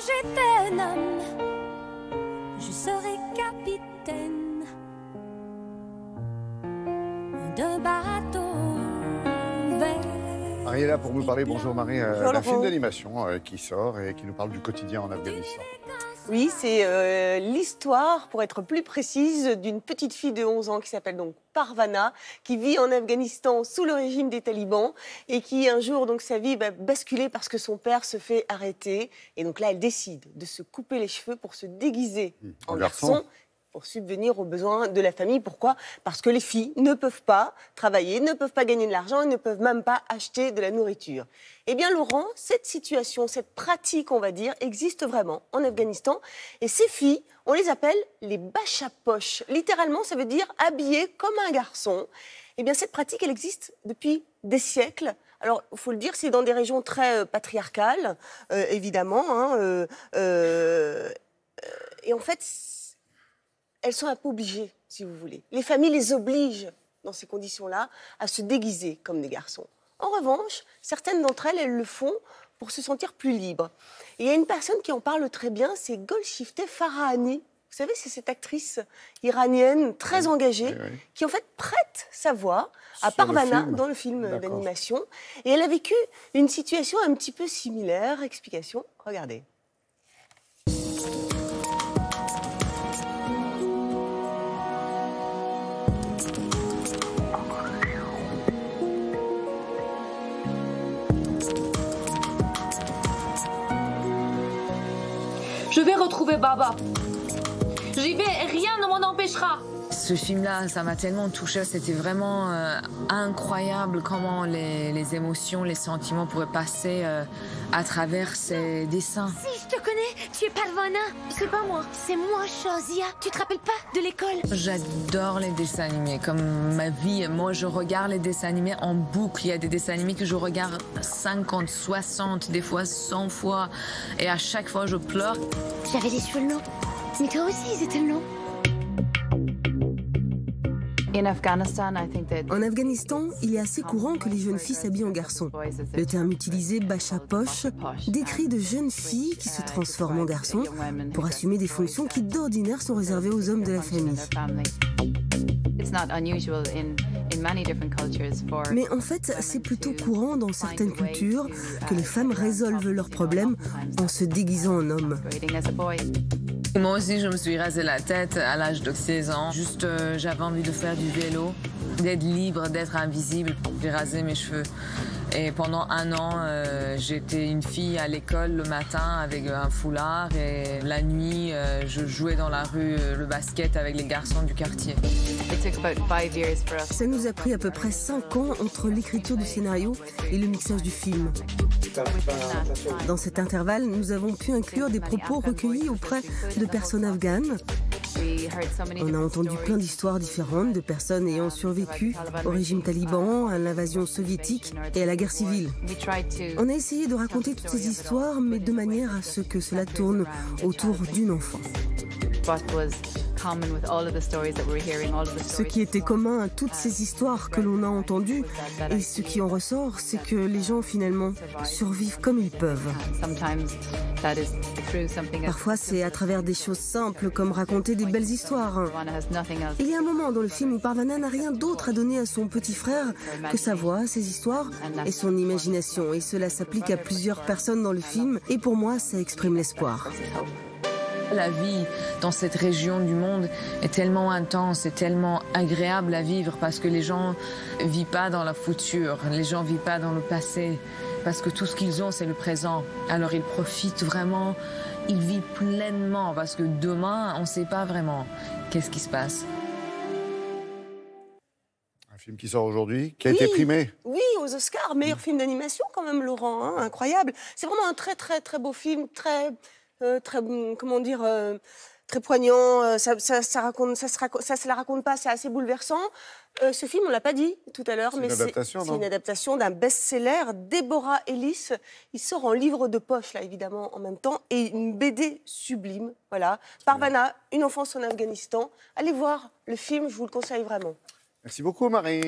j'étais un homme, je serais capitaine d'un bateau vert. Marie est là pour nous parler, bonjour Marie, d'un film Laurent. d'animation qui sort et qui nous parle du quotidien en Afghanistan. Oui, c'est l'histoire, pour être plus précise, d'une petite fille de 11 ans qui s'appelle donc Parvana, qui vit en Afghanistan sous le régime des talibans et qui un jour, donc sa vie va basculer parce que son père se fait arrêter. Et donc là, elle décide de se couper les cheveux pour se déguiser en garçon. Pour subvenir aux besoins de la famille. Pourquoi? Parce que les filles ne peuvent pas travailler, ne peuvent pas gagner de l'argent et ne peuvent même pas acheter de la nourriture. Eh bien, Laurent, cette situation, cette pratique, on va dire, existe vraiment en Afghanistan. Et ces filles, on les appelle les bachapoches. Littéralement, ça veut dire habillées comme un garçon. Eh bien, cette pratique, elle existe depuis des siècles. Alors, il faut le dire, c'est dans des régions très patriarcales, évidemment. Et en fait, elles sont un peu obligées, si vous voulez. Les familles les obligent, dans ces conditions-là, à se déguiser comme des garçons. En revanche, certaines d'entre elles, elles le font pour se sentir plus libres. Et il y a une personne qui en parle très bien, c'est Golshifteh Farahani. Vous savez, c'est cette actrice iranienne très engagée qui, en fait, prête sa voix à Parvana dans le film d'animation. Et elle a vécu une situation un petit peu similaire. Explication, regardez. Je vais retrouver Baba. J'y vais et rien ne m'en empêchera. Ce film-là, ça m'a tellement touchée. C'était vraiment incroyable comment les émotions, les sentiments pourraient passer à travers ces dessins. Si, je te connais, tu es Parvana. C'est pas moi, c'est moi, Shazia. Tu te rappelles pas de l'école? J'adore les dessins animés, comme ma vie. Moi, je regarde les dessins animés en boucle. Il y a des dessins animés que je regarde 50, 60, des fois 100 fois. Et à chaque fois, je pleure. J'avais les cheveux longs, mais toi aussi, ils étaient longs. En Afghanistan, il est assez courant que les jeunes filles s'habillent en garçons. Le terme utilisé, bachapoche, décrit de jeunes filles qui se transforment en garçons pour assumer des fonctions qui d'ordinaire sont réservées aux hommes de la famille. Mais en fait, c'est plutôt courant dans certaines cultures que les femmes résolvent leurs problèmes en se déguisant en hommes. Moi aussi, je me suis rasé la tête à l'âge de 16 ans. Juste, j'avais envie de faire du vélo, d'être libre, d'être invisible. J'ai rasé mes cheveux. Et pendant 1 an, j'étais une fille à l'école le matin avec un foulard. Et la nuit, je jouais dans la rue le basket avec les garçons du quartier. Ça nous a pris à peu près 5 ans entre l'écriture du scénario et le mixage du film. Dans cet intervalle, nous avons pu inclure des propos recueillis auprès de personnes afghanes. On a entendu plein d'histoires différentes de personnes ayant survécu au régime taliban, à l'invasion soviétique et à la guerre civile. On a essayé de raconter toutes ces histoires, mais de manière à ce que cela tourne autour d'une enfant. Ce qui était commun à toutes ces histoires que l'on a entendues, et ce qui en ressort, c'est que les gens finalement survivent comme ils peuvent. Parfois, c'est à travers des choses simples, comme raconter des belles histoires. Il y a un moment dans le film où Parvana n'a rien d'autre à donner à son petit frère que sa voix, ses histoires et son imagination. Et cela s'applique à plusieurs personnes dans le film, et pour moi, ça exprime l'espoir. La vie dans cette région du monde est tellement intense et tellement agréable à vivre parce que les gens ne vivent pas dans la futur, les gens ne vivent pas dans le passé, parce que tout ce qu'ils ont, c'est le présent. Alors ils profitent vraiment, ils vivent pleinement parce que demain, on ne sait pas vraiment qu'est-ce qui se passe. Un film qui sort aujourd'hui, qui a été primé. Oui, aux Oscars, meilleur film d'animation quand même, Laurent, hein, incroyable. C'est vraiment un très très très beau film, très comment dire, très poignant. Ça se la raconte pas, c'est assez bouleversant. Ce film, on l'a pas dit tout à l'heure, mais c'est une adaptation d'un best-seller, Deborah Ellis. Il sort en livre de poche, là, évidemment, en même temps, et une BD sublime. Voilà, Parvana, une enfance en Afghanistan. Allez voir le film, je vous le conseille vraiment. Merci beaucoup, Marie.